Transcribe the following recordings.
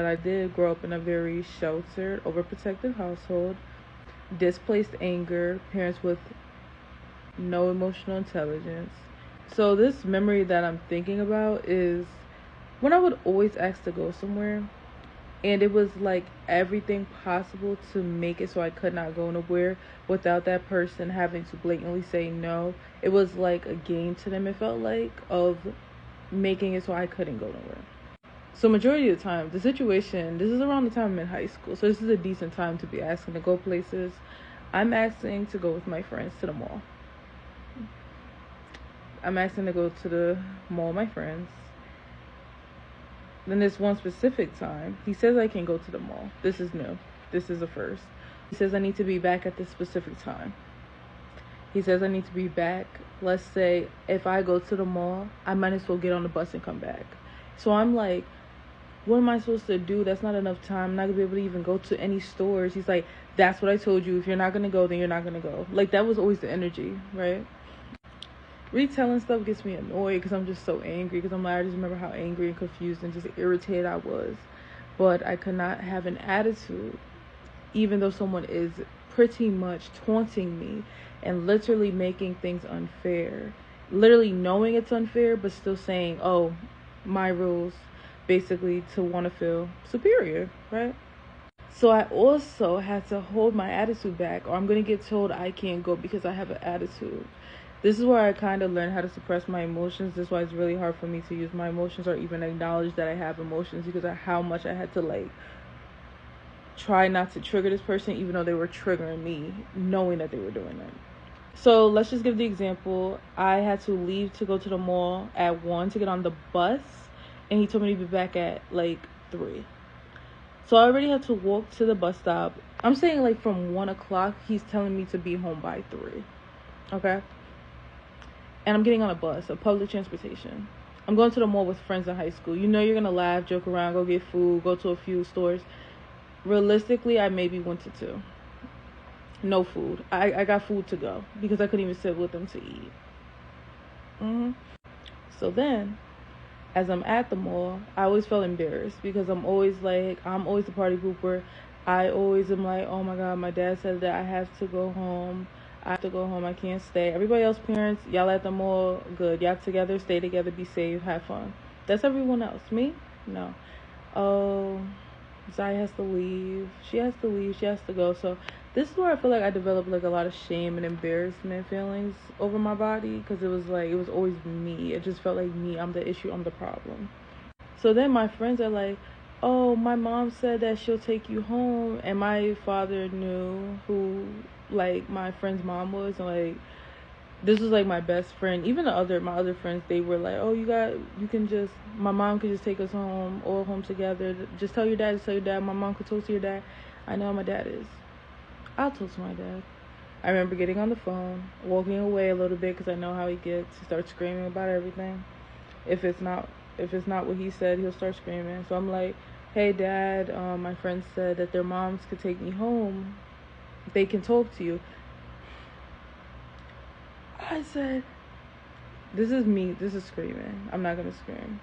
I did grow up in a very sheltered, overprotective household, displaced anger, parents with no emotional intelligence. So this memory that I'm thinking about is when I would always ask to go somewhere, and it was like everything possible to make it so I could not go nowhere without that person having to blatantly say no. It was like a game to them, it felt like, of making it so I couldn't go nowhere. So majority of the time, the situation, this is around the time I'm in high school, so this is a decent time to be asking to go places. I'm asking to go with my friends to the mall. I'm asking to go to the mall with my friends. Then this one specific time, he says I can go to the mall. This is new. This is a first. He says I need to be back at this specific time. He says I need to be back. Let's say if I go to the mall, I might as well get on the bus and come back. So I'm like, what am I supposed to do? That's not enough time. I'm not gonna be able to even go to any stores. He's like, that's what I told you. If you're not gonna go, then you're not gonna go. Like, that was always the energy, right? Retelling stuff gets me annoyed because I'm just so angry. Because I'm like, I just remember how angry and confused and just irritated I was. But I could not have an attitude, even though someone is pretty much taunting me and literally making things unfair. Literally knowing it's unfair, but still saying, oh, my rules, basically to want to feel superior, right? So I also had to hold my attitude back, or I'm going to get told I can't go because I have an attitude. This is where I kind of learned how to suppress my emotions. This is why it's really hard for me to use my emotions or even acknowledge that I have emotions, because of how much I had to like try not to trigger this person, even though they were triggering me, knowing that they were doing that. So let's just give the example. I had to leave to go to the mall at 1 to get on the bus, and he told me to be back at like 3. So I already had to walk to the bus stop. I'm saying like from 1 o'clock, he's telling me to be home by 3. Okay? And I'm getting on a bus, a public transportation. I'm going to the mall with friends in high school. You know you're going to laugh, joke around, go get food, go to a few stores. Realistically, I maybe went to 2. No food. I got food to go because I couldn't even sit with them to eat. So then, as I'm at the mall, I always felt embarrassed because I'm always the party pooper. I always am like, oh my God, my dad said that I have to go home. I have to go home. I can't stay. Everybody else, parents, y'all at the mall, good. Y'all together, stay together, be safe, have fun. That's everyone else. Me? No. Oh, Zai has to leave. She has to leave. She has to go. So this is where I feel like I developed like a lot of shame and embarrassment feelings over my body, because it was always me. It just felt like me. I'm the issue. I'm the problem. So then my friends are like, oh, my mom said that she'll take you home, and my father knew who like my friend's mom was, and like this was like my best friend. Even my other friends, they were like, oh, my mom could just take us home, all home together. Just tell your dad. Just tell your dad. My mom could talk to your dad. I know how my dad is. I'll talk to my dad. I remember getting on the phone, walking away a little bit because I know how he gets. He starts screaming about everything. If it's not what he said, he'll start screaming. So I'm like, hey dad, my friends said that their moms could take me home. They can talk to you. I said, this is me. This is screaming. I'm not gonna scream.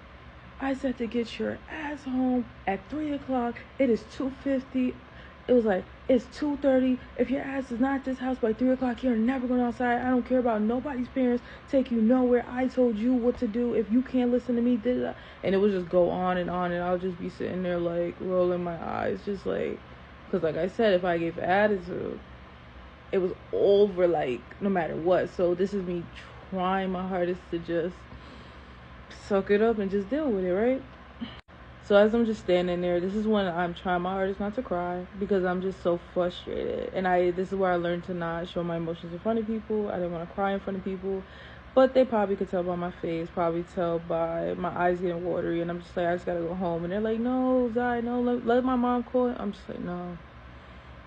I said to get your ass home at 3 o'clock. It is 2:50. It was like, it's 2:30. If your ass is not at this house by 3 o'clock, you're never going outside. I don't care about nobody's parents. Take you nowhere. I told you what to do. If you can't listen to me, and it would just go on, and I'll just be sitting there like rolling my eyes, just like, because like I said, if I gave attitude, it was over, like, no matter what. So this is me trying my hardest to just suck it up and just deal with it, right? So as I'm just standing there, this is when I'm trying my hardest not to cry, because I'm just so frustrated. And this is where I learned to not show my emotions in front of people. I didn't want to cry in front of people, but they probably could tell by my face, probably tell by my eyes getting watery, and I'm just like, I just gotta go home. And they're like, no, Zai, no, let my mom call it. I'm just like, no,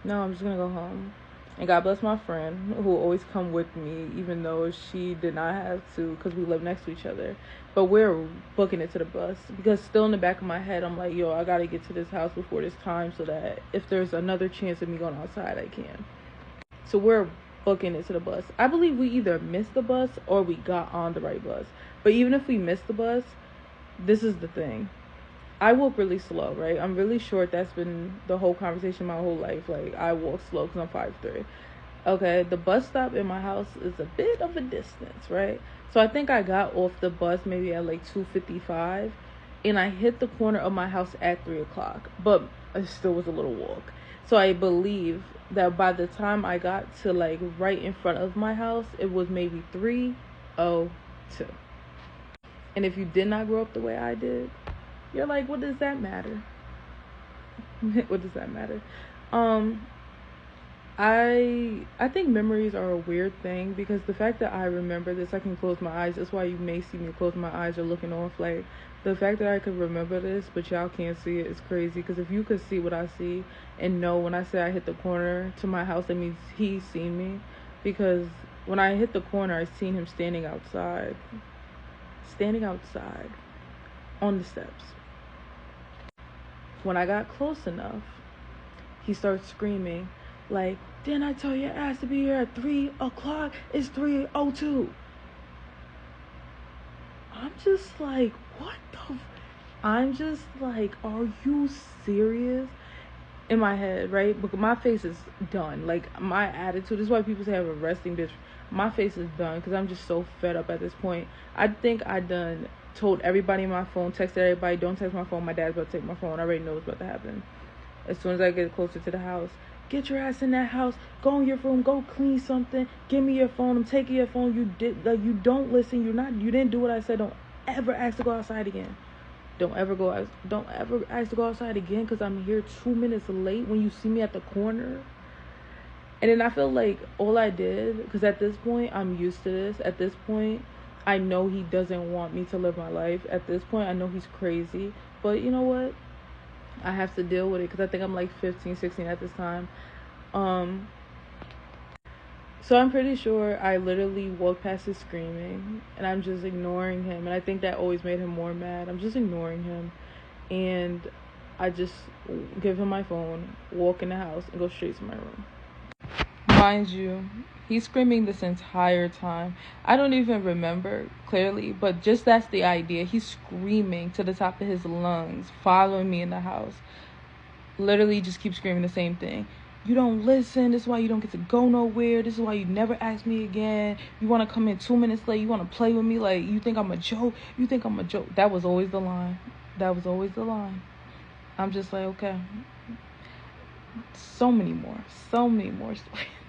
I'm just gonna go home. And God bless my friend who always come with me, even though she did not have to, because we live next to each other. But we're booking it to the bus, because still in the back of my head, I'm like, yo, I got to get to this house before this time so that if there's another chance of me going outside, I can. So we're booking it to the bus. I believe we either missed the bus or we got on the right bus. But even if we missed the bus, this is the thing. I walk really slow, right? I'm really short. That's been the whole conversation my whole life. Like, I walk slow because I'm 5'3". Okay, the bus stop in my house is a bit of a distance, right? So I think I got off the bus maybe at like 2:55, and I hit the corner of my house at 3 o'clock, but it still was a little walk. So I believe that by the time I got to like right in front of my house, it was maybe 3:02. And if you did not grow up the way I did, you're like, what does that matter? What does that matter? Um, I think memories are a weird thing because the fact that I remember this, I can close my eyes. That's why you may see me close my eyes or looking off. Like, the fact that I could remember this, but y'all can't see it, is crazy. Because if you could see what I see and know when I say I hit the corner to my house, that means he's seen me. Because when I hit the corner, I seen him standing outside on the steps. When I got close enough, he starts screaming, like, didn't I tell your ass to be here at 3 o'clock? It's 3:02. I'm just like, what the? I'm just like, are you serious? In my head, right? Because my face is done. Like, my attitude, this is why people say I'm a resting bitch. My face is done because I'm just so fed up at this point. I think I done told everybody on my phone, texted everybody, don't text my phone. My dad's about to take my phone. I already know what's about to happen. As soon as I get closer to the house, get your ass in that house. Go in your room. Go clean something. Give me your phone. I'm taking your phone. You don't listen. You didn't do what I said. Don't ever ask to go outside again. Don't ever ask to go outside again because I'm here 2 minutes late when you see me at the corner. And then I feel like all I did, because at this point I'm used to this. At this point, I know he doesn't want me to live my life. At this point, I know he's crazy. But you know what? I have to deal with it because I think I'm like 15, 16 at this time. Um, so I'm pretty sure I literally walked past his screaming and I'm just ignoring him. And I think that always made him more mad. I'm just ignoring him. And I just give him my phone, walk in the house, and go straight to my room. Mind you, he's screaming this entire time. I don't even remember clearly, but just that's the idea. He's screaming to the top of his lungs, following me in the house. Literally just keep screaming the same thing. You don't listen. This is why you don't get to go nowhere. This is why you never ask me again. You want to come in 2 minutes late. You want to play with me like you think I'm a joke. You think I'm a joke. That was always the line. That was always the line. I'm just like, okay. So many more stories.